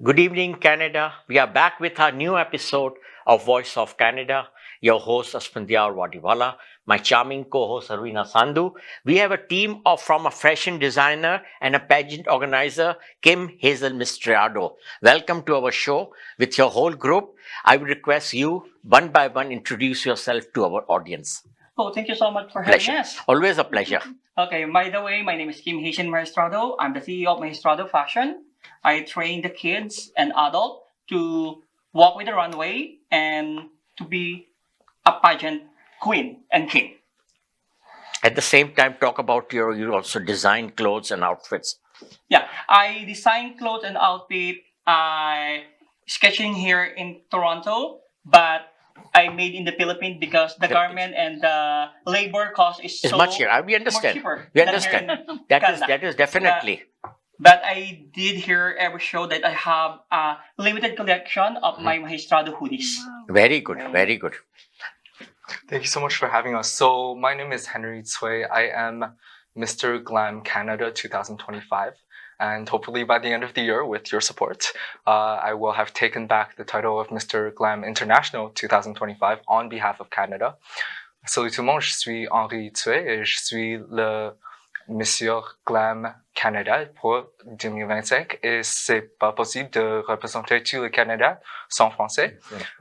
Good evening, Canada. We are back with our new episode of Voice of Canada. Your host, Asphandiar Wadiwalla, my charming co-host, Harveena Sandhu. We have a team from a fashion designer and a pageant organizer, Kim Hazen Mahistrado. Welcome to our show with your whole group. I would request you, one by one, introduce yourself to our audience. Oh, thank you so much for having us. Always a pleasure. Okay, by the way, my name is Kim Hazen Mahistrado. I'm the CEO of Mahistrado Fashion. I train the kids and adults to walk with the runway and to be a pageant queen and king. At the same time, talk about you also design clothes and outfits. Yeah, I design clothes and outfit. I sketching here in Toronto, but I made in the Philippines because the garment and the labor cost is so much here. We understand. Cheaper We understand. That is definitely. But I did hear every show that I have a limited collection of my Mahistrado hoodies. Wow. Very good, very good. Thank you so much for having us. So my name is Henry Tsui. I am Mr. Glam Canada 2025. And hopefully by the end of the year, with your support, I will have taken back the title of Mr. Glam International 2025 on behalf of Canada. Salut tout le monde, je suis Henri Tsui et je suis le Monsieur Glam Canada pour 2025 et c'est pas possible de représenter tout le Canada sans français.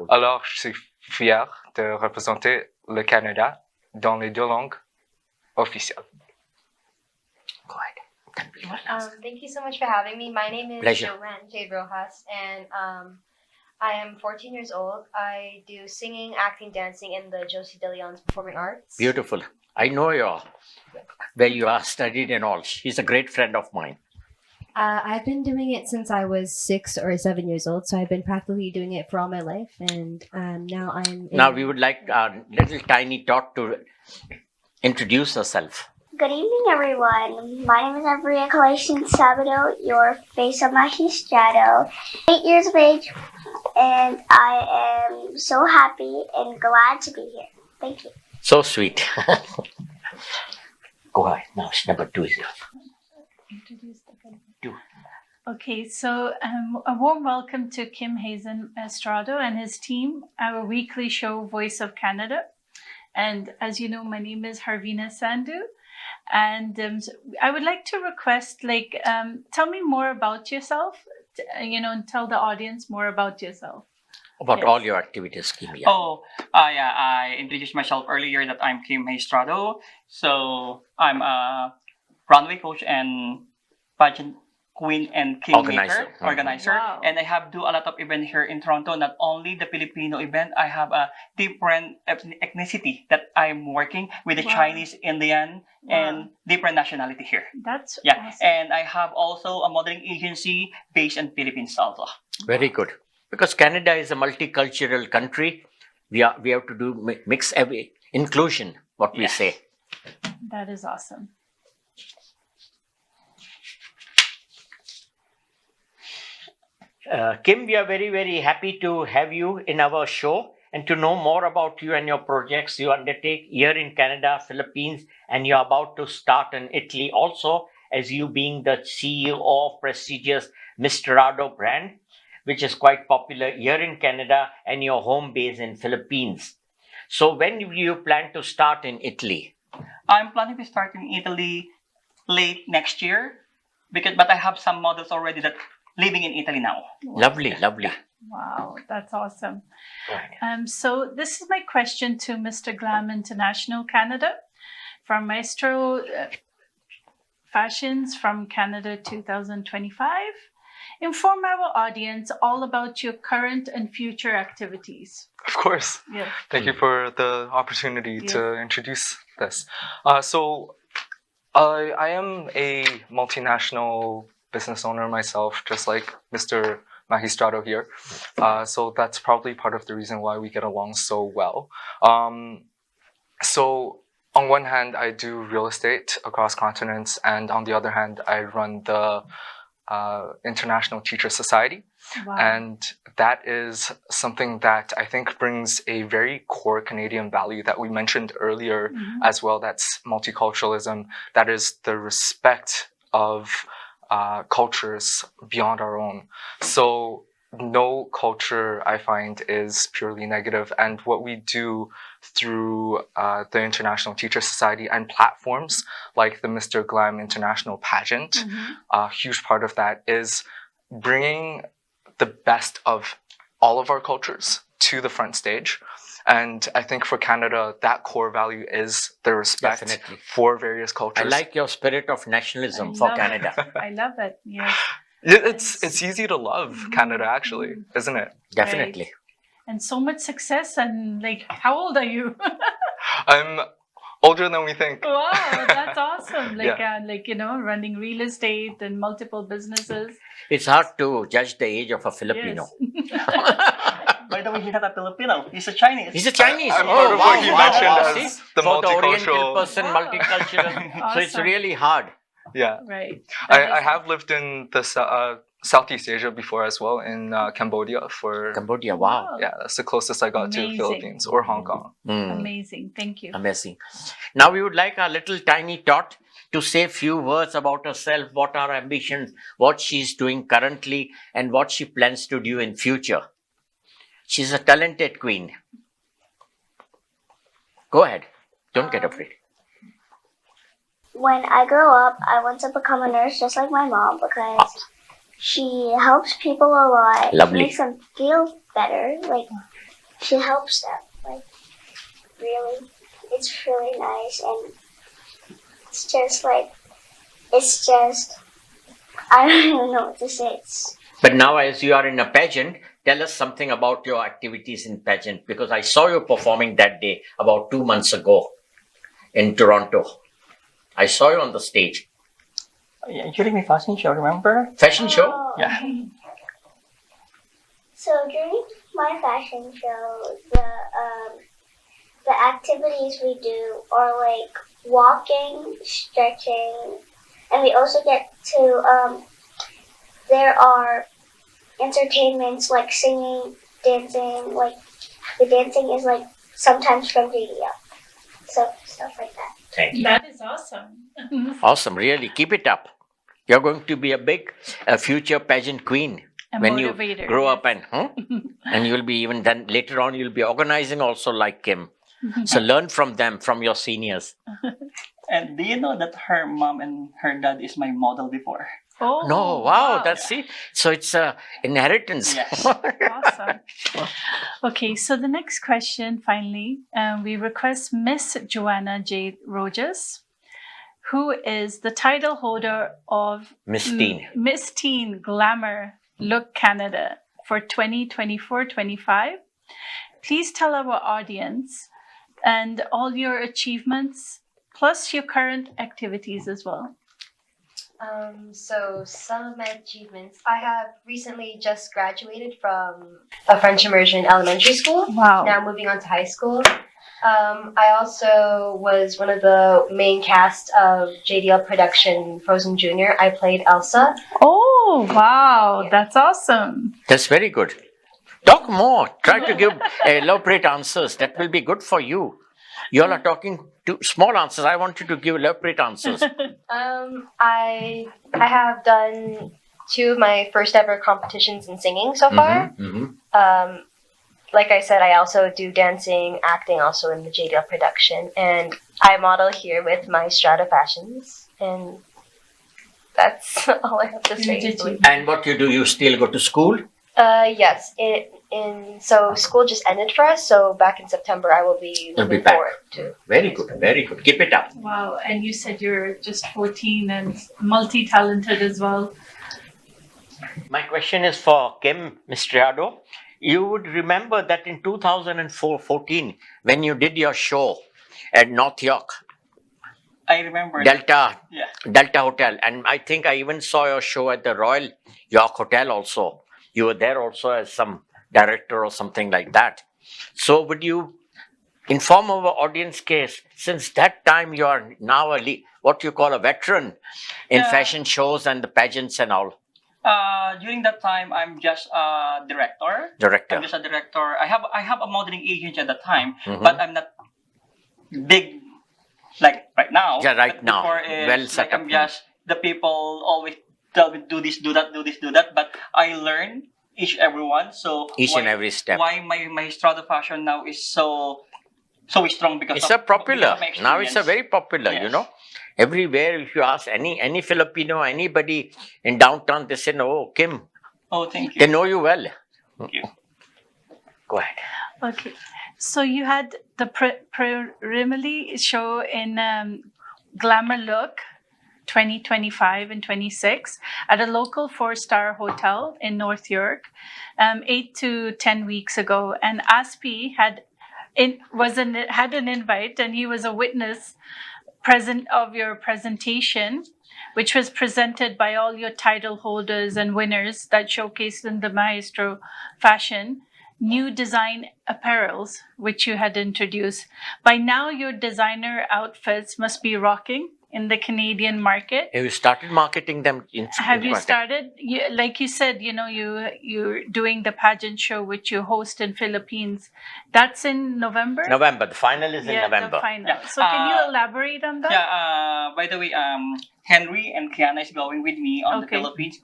Alors, je suis fier de représenter le Canada dans les deux langues officielles. Go ahead. Thank you so much for having me. My name is Joanne Jade Rojas, and I am 14 years old. I do singing, acting, dancing in the Josie De Leon's Performing Arts. Beautiful. I know where you are studied and all. She's a great friend of mine. I've been doing it since I was 6 or 7 years old, so I've been practically doing it for all my life, and now I'm... Now we would like little tiny Tot to introduce herself. Good evening, everyone. My name is Harveena Sandhu, your face of Mahistrado, 8 years of age, and I am so happy and glad to be here. Thank you. So sweet. Go ahead. Now, number 2 is yours. Introduce the two. Okay, so a warm welcome to Kim Hazen Mahistrado and his team, our weekly show, Voice of Canada. And as you know, my name is Harveena Sandhu. And I would like to request, tell me more about yourself, and tell the audience more about yourself. About all your activities, Kim. Yeah. I introduced myself earlier that I'm Kim Mahistrado. So I'm a runway coach and pageant queen and king organizer. Wow. And I have do a lot of events here in Toronto, not only the Filipino event. I have a different ethnicity that I'm working with the Chinese, Indian, and different nationality here. That's awesome. And I have also a modeling agency based in Philippines also. Very good. Because Canada is a multicultural country, we have to do mix every inclusion, what we say. That is awesome. Kim, we are very, very happy to have you in our show and to know more about you and your projects you undertake here in Canada, Philippines, and you're about to start in Italy also, as you being the CEO of prestigious Mahistrado brand, which is quite popular here in Canada, and your home base in Philippines. So when do you plan to start in Italy? I'm planning to start in Italy late next year, but I have some models already that living in Italy now. Lovely. Wow, that's awesome. So this is my question to Mr. Glam International Canada from Maestro Fashions from Canada 2025. Inform our audience all about your current and future activities. Of course. Yes. Thank you for the opportunity to introduce this. So I am a multinational business owner myself, just like Mr. Mahistrado here. So that's probably part of the reason why we get along so well. So on one hand, I do real estate across continents, and on the other hand, I run the International Teacher Society. Wow. And that is something that I think brings a very core Canadian value that we mentioned earlier as well. That's multiculturalism. That is the respect of cultures beyond our own. So no culture, I find, is purely negative. And what we do through the International Teacher Society and platforms like the Mr. Glam International Pageant, a huge part of that is bringing the best of all of our cultures to the front stage. And I think for Canada, that core value is the respect Definitely. for various I cultures. like your spirit of nationalism for Canada. I love it. Yes. It's easy to love Canada, actually, isn't it? Definitely. And so much success. And like, how old are you? I'm older than we think. Wow, that's awesome. Like, Yeah. like, you know, running real estate and multiple businesses. It's hard to judge the age of a Filipino. Yes. By the way, he's not a Filipino. He's a Chinese. He's a Chinese. I'm part of what he mentioned See? as the For the Oriental multicultural. person, Wow. multicultural. So it's Awesome. really hard. Yeah, Right. I have lived in the Southeast Asia before as well, in Cambodia for. Cambodia, wow. Yeah, that's the closest I got to Amazing. Philippines or Hong Kong. Mm. Amazing. Thank you. Amazing. Now we would like our little tiny tot to say a few words about herself, what are her ambitions, what she's doing currently, and what she plans to do in future. She's a talented queen. Go ahead. Don't get afraid. When I grow up, I want to become a nurse just like my mom because she helps people a lot. Lovely. She makes them feel better. Like, she helps them. Like, really. It's really nice. And it's just I don't even know what to say. But now, as you are in a pageant, tell us something about your activities in pageant, because I saw you performing that day about 2 months ago in Toronto. I saw you on the stage. Yeah, during my fashion show, remember? Fashion show? Oh, Yeah. okay. So during my fashion show, the activities we do are like walking, stretching, and we also get to there are entertainments like singing, dancing. Like the dancing is like sometimes from JDL, so stuff like that. Thank you. That is awesome. Awesome, really. Keep it up. You're going to be a big future pageant queen A when motivator, you grow yes. up, and you'll be even then later on, you'll be organizing also like Kim. So learn from them, from your seniors. And do you know that her mom and her dad is my model before? Oh, No, wow, that's see. So it's a inheritance. Yes. awesome. Okay, so the next question, finally, we request Miss Joanna J. Rogers, who is the title holder of Miss Teen. Miss Teen Glamour Look Canada for 2024-25. Please tell our audience and all your achievements, plus your current activities as well. So some of my achievements, I have recently just graduated from a French immersion elementary school. Wow. Now moving on to high school. I also was one of the main cast of JDL production Frozen Junior. I played Elsa. Oh, wow. Yeah. That's awesome. That's very good. Talk more. Try to give elaborate answers. That will be good for you. You all are talking to small answers. I want you to give elaborate answers. I have done 2 of my first ever competitions in singing so far. Like I said, I also do dancing, acting also in the JDL production, and I model here with my Strata Fashions, and that's all I have to say. And what you do, you still go to school? Yes. So school just ended for us, so back in September I will be You'll be moving back. forward to. Very good, very good. Keep it up. Wow. And you said you're just 14 and multi-talented as well. My question is for Kim Mahistrado. You would remember that in 2014, when you did your show at North York, I remember. Delta Yeah. Hotel, and I think I even saw your show at the Royal York Hotel also. You were there also as some director or something like that. So would you inform our audience case, since that time you are now what you call a veteran in Yeah. fashion shows and the pageants and all? During that time, I'm just a director. Director. I'm just a director. I have a modeling agency at the time, Mhm. but I'm not big like right now. Yeah, right But now. before is, Well set like, I'm up. just the people always tell me do this, do that, do this, do that. But I learn each everyone. So Each and every step. Why my Mahistrado fashion now is so strong because It's of, a popular. because of my Now it's a experience. very popular, Yes. you know. Everywhere, if you ask any Filipino, anybody in downtown, they say, "No, Kim, Oh, thank they you. know you well." Thank you. Go ahead. Okay. So you had the preliminary show in Glamour Look 2025 and 26 at a local 4-star hotel in North York 8 to 10 weeks ago. And Aspi had an invite, and he was a witness present of your presentation, which was presented by all your title holders and winners that showcased in the Maestro fashion new design apparels which you had introduced. By now your designer outfits must be rocking in the Canadian market. Have you started marketing them? Have you started? Like you said, you're doing the pageant show which you host in Philippines. That's in November. November. The final is in Yeah, November. the final. Yeah. So can you elaborate on that? Yeah. By the way, Henry and Kiana is going with me on the Okay. Philippines,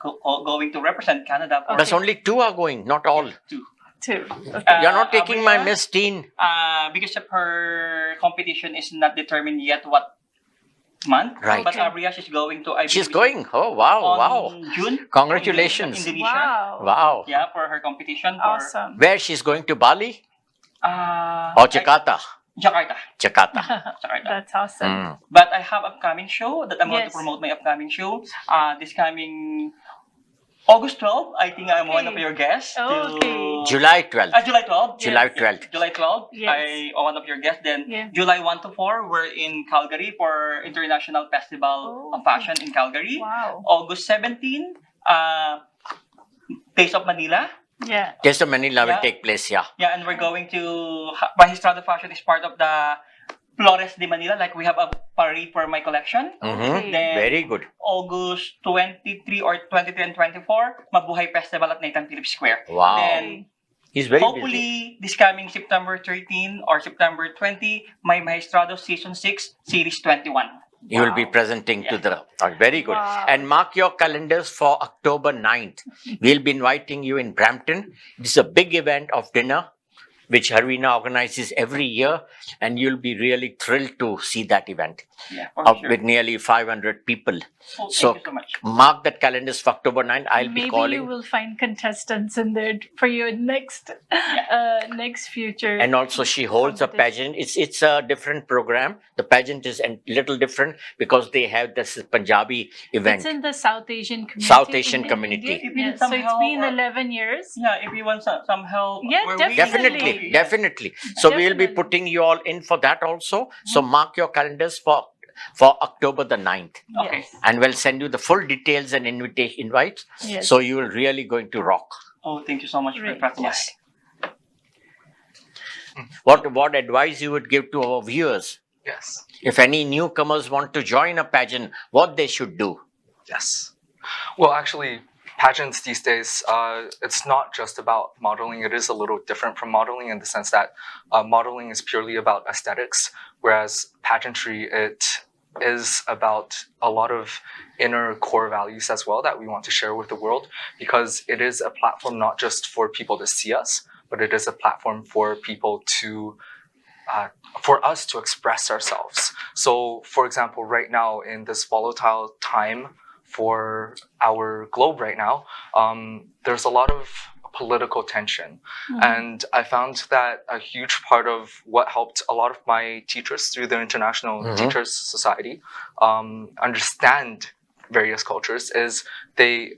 going to represent Canada. For But only 2 are going, not all. two. Too. Okay. You're not taking my Abria, Miss Teen. Because of her competition is not determined yet what month. Right. But Okay. Abria is going to. I She's believe, going. Oh, wow, on wow. June. Congratulations. Indonesia. Wow. Wow. Yeah, for her competition. For, Awesome. Where she's going to Bali Uh, or Jakarta? Jakarta. Jakarta. Jakarta. That's awesome. Mm. But I have upcoming show that I'm going to Yes. promote my upcoming show. This coming August 12th. I think I'm one of Okay. your guests. Oh, okay. July 12th. July 12th. July Yes. 12th. July 12th. Yes. I one of your guests. Then Yeah. July 1 to 4, we're in Calgary for International Festival Oh, of Fashion in Calgary. Wow. August 17, Taste of Manila. Yeah. Taste of Manila will Yeah. take place, yeah. Yeah, and we're going to Mahistrado Fashion is part of the Flores de Manila. Like we have a parade for my collection. Mhm. Then Very good. August 23 or 23 and 24, Mabuhay Festival at Nathan Phillips Square. Wow. Then He's very busy. hopefully this coming September 13 or September 20, my Mahistrado Season 6, Series 21. You will be presenting to the... very good. Wow. And mark your calendars for October 9th. We'll be inviting you in Brampton. This is a big event of dinner, which Harveena organizes every year. And you'll be really thrilled to see that event Yeah, for sure. with nearly 500 people. Oh, So thank you so much. mark that calendars for October 9th. I'll Maybe be calling. you will find contestants in there for your next next future. And also she holds a competition. pageant. It's a different program. The pageant is a little different because they have this Punjabi event. It's in the South Asian community. South Asian in community. India. If you Yeah, need so some it's help been or- 11 years. Yeah, if you want some help, Yeah, we're definitely. Definitely. So we will be Definitely. putting you all in for that also. So mark your calendars for October the 9th. Okay. Yes. And we'll send you the full details and invites. Yes. So you will really going to rock. Oh, thank you so much Right. for that. Yes. What advice you would give to our viewers? Yes. If any newcomers want to join a pageant, what they should do? Yes. Well, actually, pageants these days, it's not just about modeling. It is a little different from modeling in the sense that modeling is purely about aesthetics, whereas pageantry, it is about a lot of inner core values as well that we want to share with the world, because it is a platform not just for people to see us, but it is a platform for people to for us to express ourselves. So, for example, right now in this volatile time for our globe right now, there's a lot of political tension. And I found that a huge part of what helped a lot of my teachers through the International Teachers Society understand various cultures is they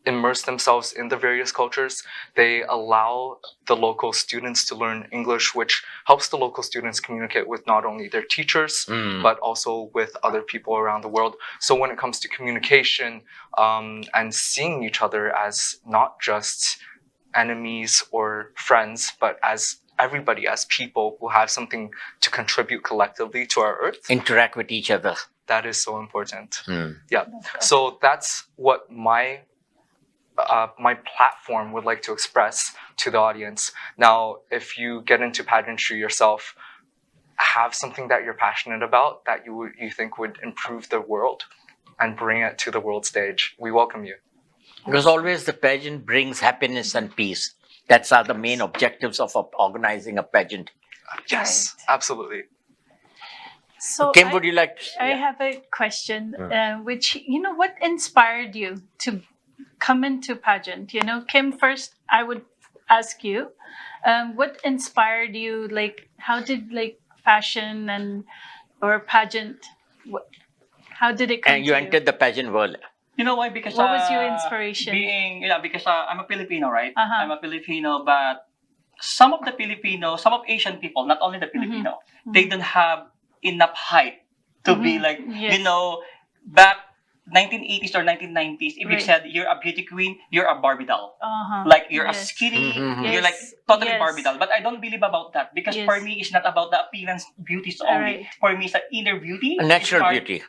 immerse themselves in the various cultures. They allow the local students to learn English, which helps the local students communicate with not only their teachers, but also with other people around the world. So when it comes to communication and seeing each other as not just enemies or friends, but as everybody, as people who have something to contribute collectively to our earth, Interact with each other. that is so important. Mm. Yeah. So that's what my platform would like to express to the audience. Now, if you get into pageantry yourself, have something that you're passionate about that you think would improve the world, and bring it to the world stage, we welcome you. Because always the pageant brings happiness and peace. That's are the main objectives of organizing a pageant. Yes, Right. absolutely. So Kim, would you like to? I have a question, which, what inspired you to come into pageant? Kim, first I would ask you, what inspired you? Like, how did fashion or pageant? How did it come And you to entered the pageant world. You know why? Because What was your inspiration? Because I'm a Filipino, right? Uh-huh. I'm a Filipino, but some of Asian people, not only the Filipino, they don't have enough height to be like, Yes. back 1980s or 1990s, if you Right. said you're a beauty queen, you're a Barbie doll. Uh-huh. Like you're a Yes. skinny, Mhm. you're like Yes. totally Yes. Barbie doll. But I don't believe about that because Yes. for me, it's not about the appearance beauties only. Right. For me, it's the inner beauty. A natural It's part- beauty.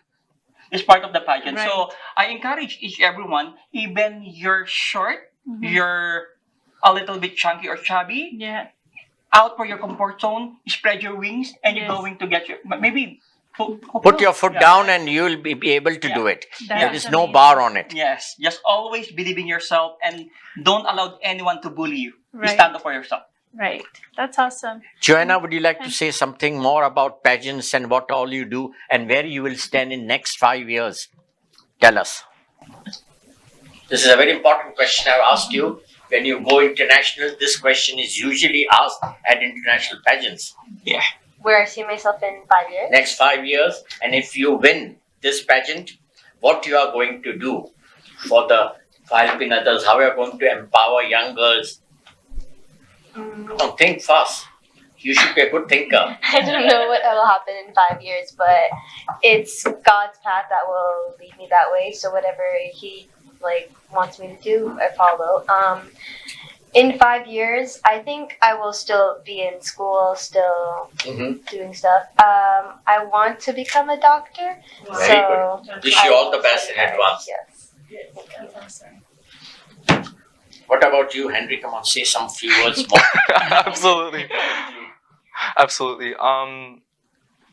Is part of the pageant. Right. So I encourage everyone, even you're short, Mhm. you're a little bit chunky or chubby, Yeah. out for your comfort zone, spread your wings, and you're Yes. going to get maybe Put your foot Yeah. down and you'll be able to Yeah. do it. That There is is no amazing. bar on it. Yes, just always believe in yourself and don't allow anyone to bully you. Right. Stand up for yourself. Right. That's awesome. Joanna, would you like to say something more about pageants and what all you do and where you will stand in next 5 years? Tell us. This is a very important question I've asked you. When you go international, this question is usually asked at international pageants. Where I see myself in 5 years. Next 5 years, and if you win this pageant, what you are going to do for the Philippine others, how you are going to empower young girls. Don't think fast. You should be a good thinker. I don't know what will happen in 5 years, but it's God's path that will lead me that way. So whatever He wants me to do, I follow. In 5 years, I think I will still be in school, still doing stuff. I want to become a doctor. Very so good. Wish you I all the will best in study that, advance. Yes. What about you, Henry? Come on, say some few words more. Absolutely. Absolutely.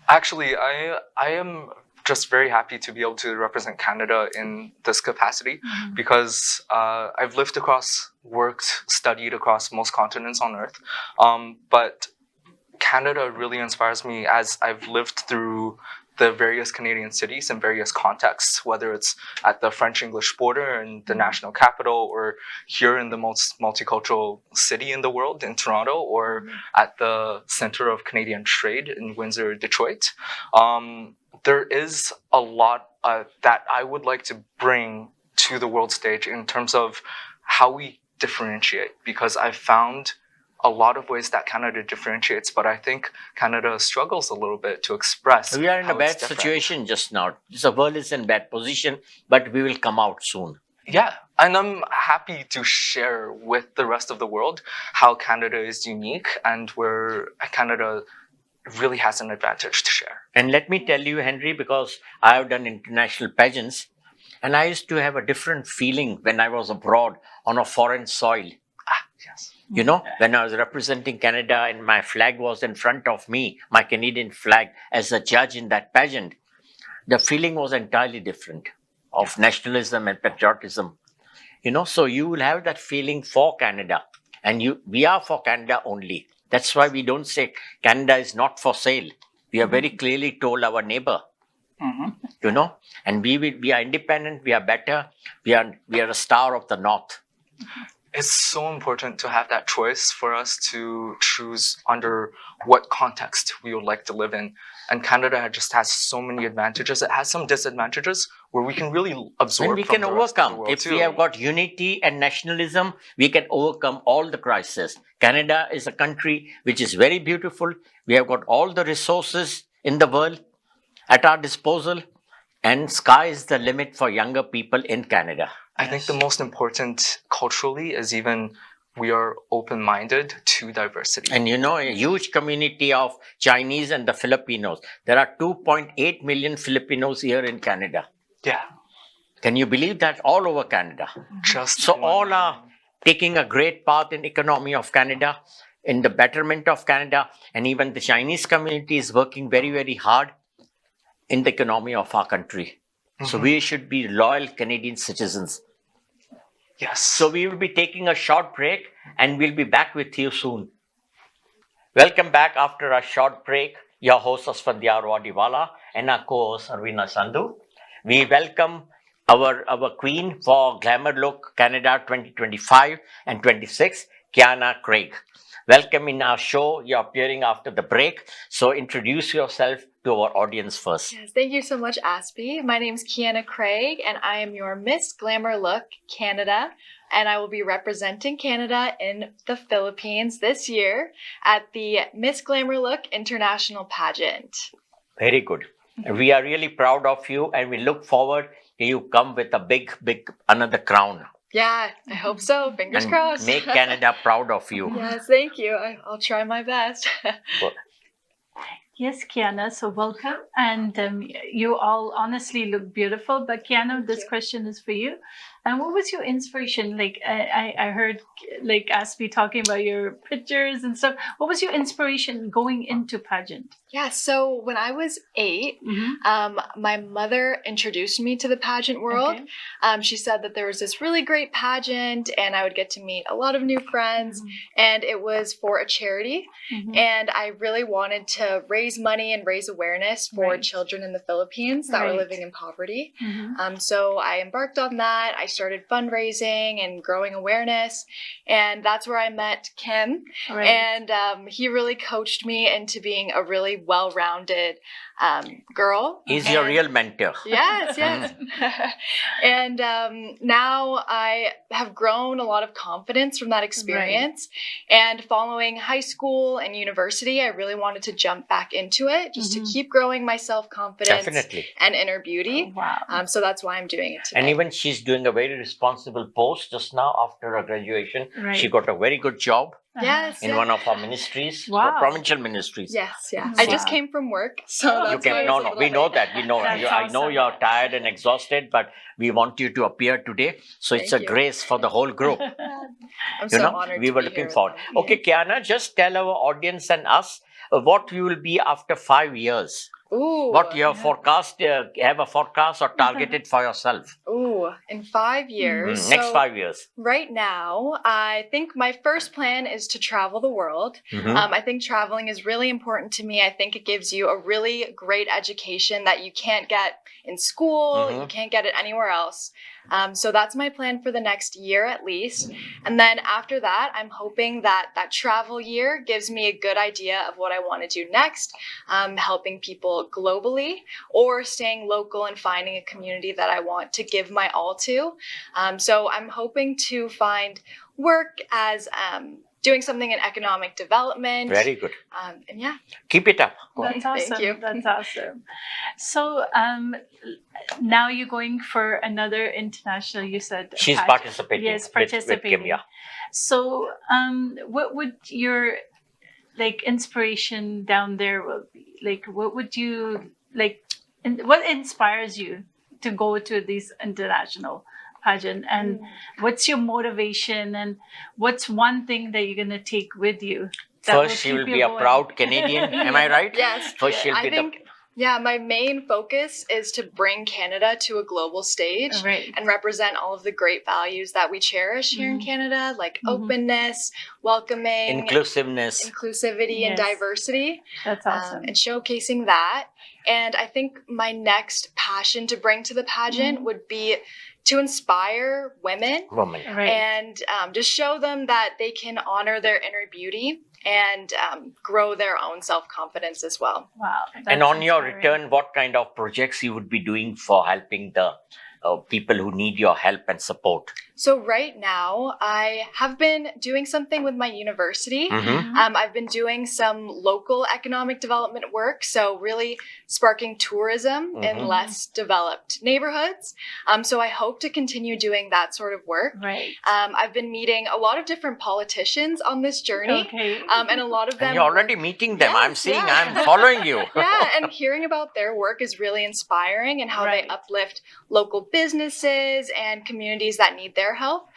Actually, I am just very happy to be able to represent Canada in this capacity because I've lived across, worked, studied across most continents on Earth. But Canada really inspires me as I've lived through the various Canadian cities in various contexts, whether it's at the French-English border in the national capital or here in the most multicultural city in the world in Toronto or at the center of Canadian trade in Windsor, Detroit. There is a lot that I would like to bring to the world stage in terms of how we differentiate, because I've found a lot of ways that Canada differentiates, but I think Canada struggles a little bit to express. We are in a how it's bad different. situation just now. The world is in bad position, but we will come out soon. Yeah, and I'm happy to share with the rest of the world how Canada is unique and where Canada really has an advantage to share. And let me tell you, Henry, because I have done international pageants, and I used to have a different feeling when I was abroad on a foreign soil. Yes. You know, when I was representing Canada and my flag was in front of me, my Canadian flag, as a judge in that pageant, the feeling was entirely different of nationalism and patriotism. You know, so you will have that feeling for Canada, and we are for Canada only. That's why we don't say Canada is not for sale. We are very clearly told our neighbor, you know, and we are independent, we are better, we are a star of the North. It's so important to have that choice for us to choose under what context we would like to live in. And Canada just has so many advantages. It has some disadvantages where we can really absorb. And we from can the rest of the overcome. world If too. we have got unity and nationalism, we can overcome all the crises. Canada is a country which is very beautiful. We have got all the resources in the world at our disposal, and sky is the limit for younger people in Canada. I think the most important culturally is even we are open-minded to diversity. And you know, a huge community of Chinese and the Filipinos. There are 2.8 million Filipinos here in Canada. Yeah. Can you believe that? All over Canada. Just So all are taking a great part in economy of Canada, in the betterment of Canada, and even the Chinese community is working very, very hard in the economy of our country. So we should be loyal Canadian citizens. Yes. So we will be taking a short break and we'll be back with you soon. Welcome back after a short break. Your host Asphandiar Wadiwalla and our co-host Harveena Sandhu. We welcome our queen for Glamour Look Canada 2025 and 26, Kiana Craig. Welcome in our show. You're appearing after the break. So introduce yourself to our audience first. Yes, thank you so much, Aspie. My name is Kiana Craig, and I am your Miss Glamour Look Canada, and I will be representing Canada in the Philippines this year at the Miss Glamour Look International Pageant. Very good. We are really proud of you, and we look forward to you come with a big another crown. Yeah, I hope so. Fingers And crossed. make Canada proud of you. Yes, thank you. I'll try my best. Yes, Kiana, so welcome. And you all honestly look beautiful. But Kiana, this question is for you. And what was your inspiration? Like I heard like Aspie talking about your pictures and stuff. What was your inspiration going into pageant? Yeah, so when I was 8, my mother introduced me to the pageant world. Okay. She said that there was this really great pageant and I would get to meet a lot of new friends, and it was for a charity. And I really wanted to raise money and raise awareness for children in the Philippines that were living in poverty. So I embarked on that. I started fundraising and growing awareness, and that's where I met Kim. And he really coached me into being a really well-rounded girl. He's your real mentor. Yes. And now I have grown a lot of confidence from that experience. And following high school and university, I really wanted to jump back into it just to keep growing my self-confidence and inner beauty. Wow. So that's why I'm doing it today. And even she's doing a very responsible post just now after her graduation. She got a very good job in one of our ministries, provincial ministries. Yes. I just came from work, so that's why I was a little we know late. that. We know. I know you're tired and exhausted, but we want you to appear today. So it's a you. grace for the whole group. I'm so honored we to were be looking here forward. with them. Okay, Kiana, just tell our audience and us what you will be after 5 years. Ooh. What you have forecast, have a forecast or targeted for yourself. Ooh, in 5 years. Next So 5 years. right now, I think my first plan is to travel the world. I think traveling is really important to me. I think it gives you a really great education that you can't get in school. You can't get it anywhere else. So that's my plan for the next year at least. And then after that, I'm hoping that that travel year gives me a good idea of what I want to do next, helping people globally or staying local and finding a community that I want to give my all to. So I'm hoping to find work as doing something in economic development. Very good. And yeah. Keep it up. That's awesome. Thank you. That's awesome. So now you're going for another international, you said. She's pageant. participating. Yes, with participating. Kim, yeah. So what would your inspiration down there will be? Like, what would you what inspires you to go to these international pageant, and what's your motivation, and what's one thing that you're going to take with you? First, she will be a proud Canadian. Am I right? Yes. First, she'll be my main focus is to bring Canada to a global stage and represent all of the great values that we cherish here in Canada, like openness, welcoming, inclusivity, and diversity. That's awesome. And showcasing that. And I think my next passion to bring to the pageant would be to inspire women and just show them that they can honor their inner beauty and grow their own self-confidence as well. Wow. And on your return, what kind of projects you would be doing for helping the people who need your help and support? So right now, I have been doing something with my university. I've been doing some local economic development work, so really sparking tourism in less developed neighborhoods. So I hope to continue doing that sort of work. I've been meeting a lot of different politicians on this journey, and a lot of them. And you're already meeting them. I'm seeing. I'm following you. And hearing about their work is really inspiring, and how they uplift local businesses and communities that need their help.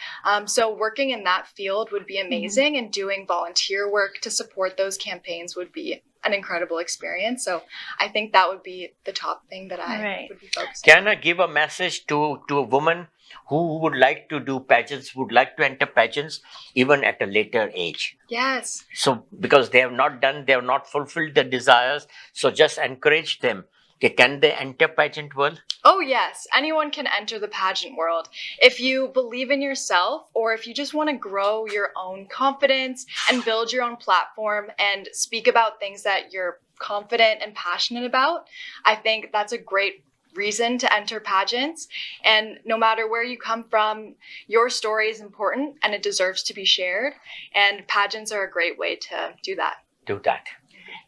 So working in that field would be amazing, and doing volunteer work to support those campaigns would be an incredible experience. So I think that would be the top thing that I would be focused on. Can I give a message to a woman who would like to do pageants, would like to enter pageants even at a later age? Yes. So because they have not fulfilled their desires, so just encourage them. Okay, can they enter pageant world? Oh, yes. Anyone can enter the pageant world. If you believe in yourself, or if you just want to grow your own confidence and build your own platform and speak about things that you're confident and passionate about, I think that's a great reason to enter pageants. And no matter where you come from, your story is important and it deserves to be shared. And pageants are a great way to do that. Do that.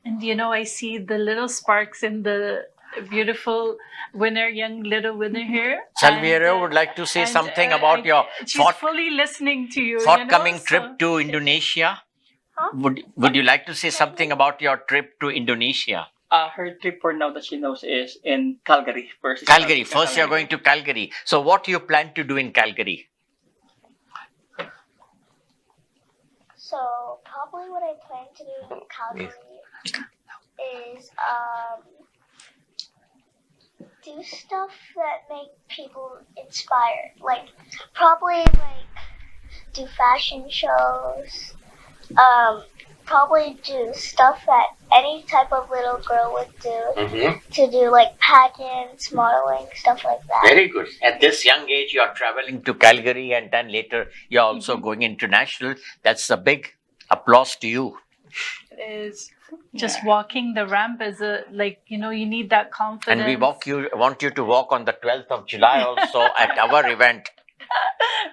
And I see the little sparks in the beautiful young little winner here. Salviero would like to say something about your she's fully listening to you. forthcoming trip to Indonesia. Huh? Would you like to say something about your trip to Indonesia? Her trip for now that she knows is in Calgary first. Calgary. First, you're going to Calgary. So, what do you plan to do in Calgary? So probably what I plan to do in Calgary is do stuff that make people inspired. Like probably do fashion shows. Probably do stuff that any type of little girl would do. To do like pageants, modeling, stuff like that. Very good. At this young age, you are traveling to Calgary, and then later you're also going international. That's a big applause to you. It is. Just walking the ramp is you need that confidence. And we want you to walk on the 12th of July also at our event.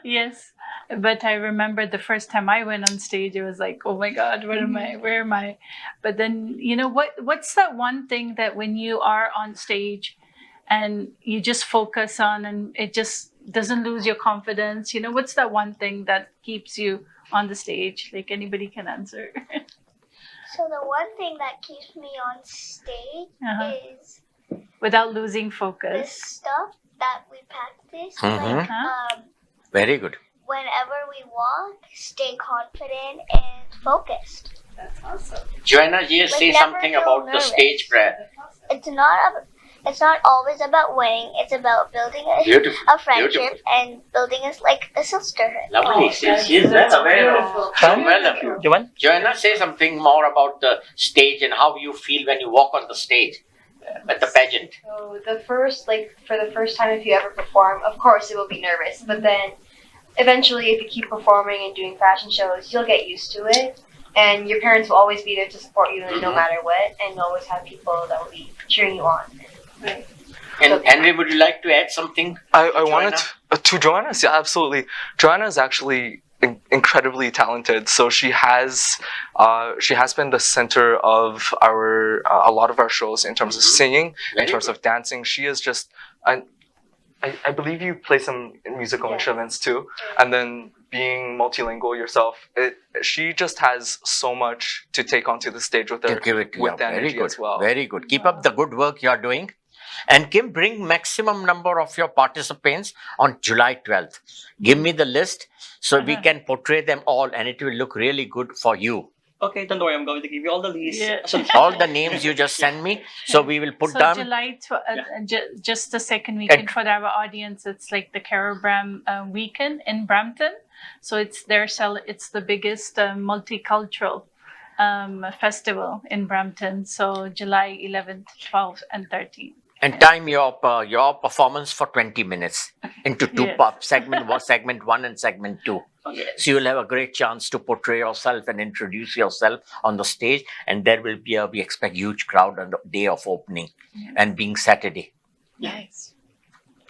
Yes. But I remember the first time I went on stage, it was like, oh my God, where am I? But then, what's that one thing that when you are on stage and you just focus on and it just doesn't lose your confidence? What's that one thing that keeps you on the stage? Like anybody can answer. So the one thing that keeps me on stage is without losing the focus. stuff that we practice. Very good. Whenever we walk, stay confident and focused. That's awesome. Joanna, just say never something feel about the nervous. stage prayer. It's not always about winning. It's about building a friendship and building a sisterhood. Lovely. She's well aware of you. Joanna, say something more about the stage and how you feel when you walk on the stage at the pageant. So for the first time, if you ever perform, of course it will be nervous. But then, eventually, if you keep performing and doing fashion shows, you'll get used to it. And your parents will always be there to support you no matter what. And you'll always have people that will be cheering you on. Right. And Henry, would you like to add something? I wanted to Joanna. Yeah, absolutely. Joanna is actually incredibly talented. So she has been the center of a lot of our shows in terms of singing, in terms of dancing. She is just I believe you play some musical instruments too, and then being multilingual yourself, she just has so much to take onto the stage with her, with the energy as well. Very good. Keep up the good work you are doing. And Kim, bring maximum number of your participants on July 12th. Give me the list so we can portray them all and it will look really good for you. Okay, don't worry. I'm going to give you all the list. Yeah. All the names you just send me. So we will put down. July, just the second weekend for our audience. It's like the Carabram weekend in Brampton. So it's the biggest multicultural festival in Brampton. So July 11th, 12th, and 13th. And time your performance for 20 minutes into two parts, segment 1 and segment 2. Okay. So you'll have a great chance to portray yourself and introduce yourself on the stage. And there will be we expect huge crowd on the day of opening and being Saturday. Nice.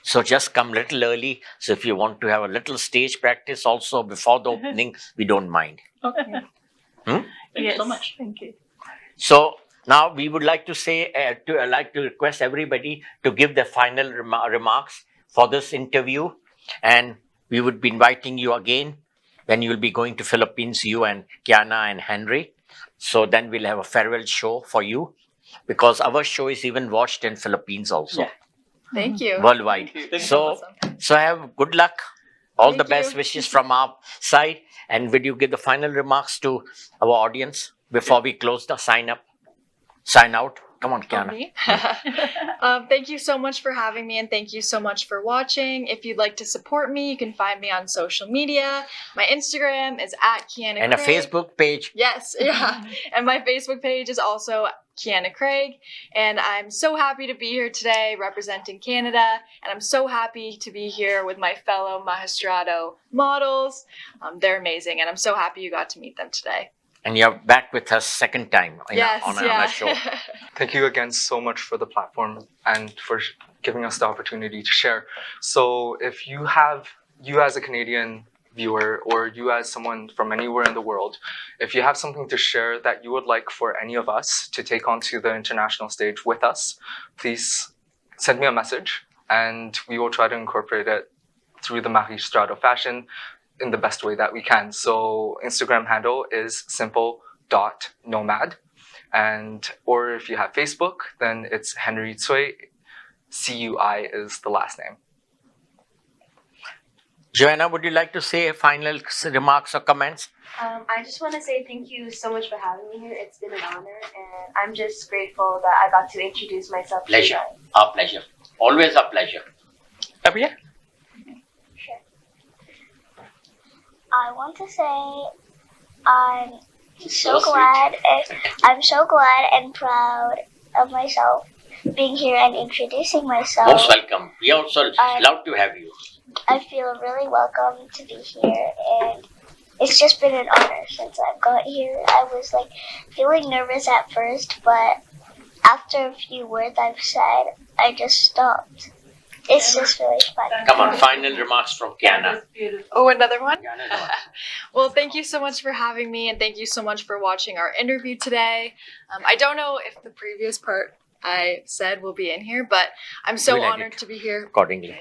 So just come a little early. So if you want to have a little stage practice also before the opening, we don't mind. Okay. Thank you so much. Thank you. So now we would like to say, like to request everybody to give their final remarks for this interview. And we would be inviting you again when you will be going to Philippines, you and Kiana and Henry. So then we'll have a farewell show for you because our show is even watched in Philippines also. Yeah. Thank you. Worldwide. Thank you. So have good luck. All the Thank best you. wishes from our side. And would you give the final remarks to our audience before we close the sign up? sign out. Come on, Oh, Kiana. me? Thank you so much for having me, and thank you so much for watching. If you'd like to support me, you can find me on social media. My Instagram is @Kiana And a Craig. Facebook page. Yes, yeah. And my Facebook page is also Kiana Craig. And I'm so happy to be here today representing Canada. And I'm so happy to be here with my fellow Mahistrado models. They're amazing. And I'm so happy you got to meet them today. And you're back with us second time Yes, on yeah. a show. Thank you again so much for the platform and for giving us the opportunity to share. So if you as a Canadian viewer, or you as someone from anywhere in the world, if you have something to share that you would like for any of us to take onto the international stage with us, please send me a message and we will try to incorporate it through the Mahistrado fashion in the best way that we can. So Instagram handle is simple.nomad. Or if you have Facebook, then it's Henry Cui. CUI is the last name. Joanna, would you like to say final remarks or comments? I just want to say thank you so much for having me here. It's been an honor, and I'm just grateful that I got to introduce myself. Pleasure. To you guys. Our pleasure. Always a pleasure. Abhiya? I want to say I'm so glad and proud of myself being here and introducing myself. Most welcome. We also love to have you. I feel really welcome to be here, and it's just been an honor since I've got here. I was like feeling nervous at first, but after a few words I've said, I just stopped. It's just really fun. Come on, final remarks from Kiana. Oh, another one? Kiana, go on. Well, thank you so much for having me, and thank you so much for watching our interview today. I don't know if the previous part I said will be in here, but I'm so We'll edit honored to be here. Accordingly.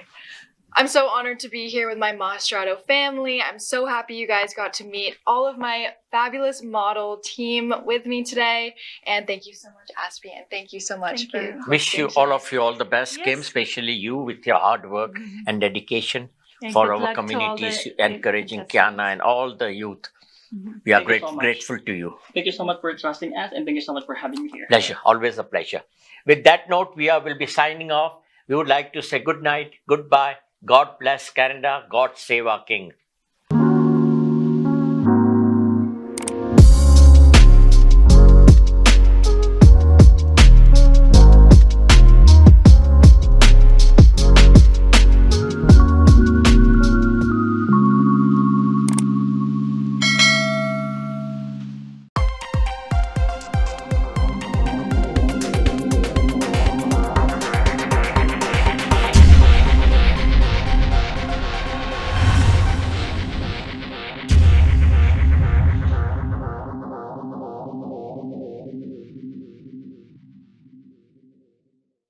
I'm so honored to be here with my Mahistrado family. I'm so happy you guys got to meet all of my fabulous model team with me today. And thank you so much, Aspie, and thank you so much Thank you. Wish you all of you all the best, Kim, especially you with your hard work and dedication And for good our luck to all communities, the encouraging contestants. Kiana and all the youth. Mhm. We are Thank you so much. grateful to you. Thank you so much for trusting us, and thank you so much for having me here. Pleasure, always a pleasure. With that note, will be signing off. We would like to say good night, goodbye. God bless Canada. God save our King.